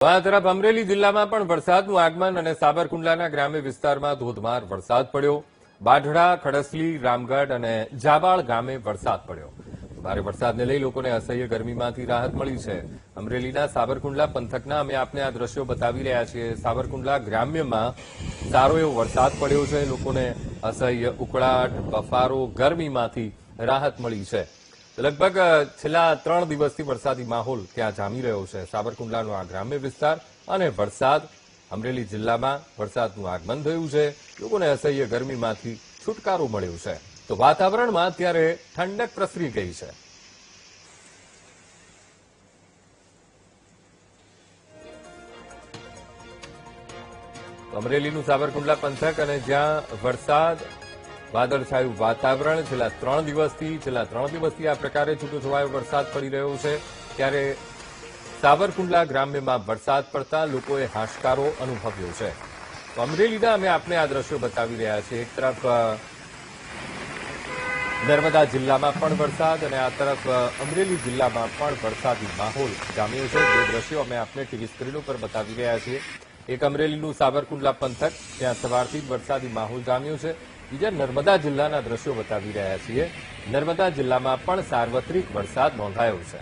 આ તરફ અમરેલી જિલ્લામાં પણ વરસાદનું આગમન અને સાબરકુંડલાના ગ્રામ્ય વિસ્તારમાં ધોધમાર વરસાદ પડ્યો। બાઢડા, ખડસલી, રામગઢ અને જાબાળ ગામે વરસાદ પડ્યો। ભારે વરસાદને લઈ લોકોને અસહ્ય ગરમીમાંથી રાહત મળી છે। અમરેલીના સાબરકુંડલા પંથકના અમે આપને આ દ્રશ્યો બતાવી રહ્યા છીએ। સાબરકુંડલા ગ્રામ્યમાં સારો એવો વરસાદ પડ્યો છે। લોકોને અસહ્ય ઉકળાટ, બફારો, ગરમીમાંથી રાહત મળી છે। લગભગ છેલ્લા 3 દિવસથી વરસાદી માહોલ ત્યાં જામી રહ્યો છે। સાબરકુંડલાનો આ ગ્રામ્ય વિસ્તાર અને વરસાદ, અમરેલી જિલ્લામાં વરસાદનું આગમન થયું છે। લોકોને અસહ્ય ગરમીમાંથી છુટકારો મળ્યો છે, તો વાતાવરણમાં અત્યારે ઠંડક પ્રસરી ગઈ છે। અમરેલીનું સાબરકુંડલા પંથક અને જ્યાં વરસાદ, વાદળછાયું વાતાવરણ છેલ્લા 3 દિવસથી આ પ્રકારે છૂટોછવાયો વરસાદ પડી રહ્યો છે, ત્યારે સાબરકુંડલા ગ્રામ્યમાં વરસાદ પડતા લોકોએ હાશકારો અનુભવ્યો છે। તો અમરેલીના અમે આપને આ દ્રશ્યો બતાવી રહ્યા છીએ। એક તરફ નર્મદા જિલ્લામાં પણ વરસાદ અને આ તરફ અમરેલી જિલ્લામાં પણ વરસાદી માહોલ જામ્યો છે। જે દ્રશ્યો અમે આપને ટીવી સ્ક્રીન ઉપર બતાવી રહ્યા છીએ। એક અમરેલીનું સાબરકુંડલા પંથક, ત્યાં સવારથી જ વરસાદી માહોલ જામ્યો છે। બીજા નર્મદા જિલ્લાના દ્રશ્યો બતાવી રહ્યા છીએ। નર્મદા જિલ્લામાં પણ સાર્વત્રિક વરસાદ નોંધાયો છે।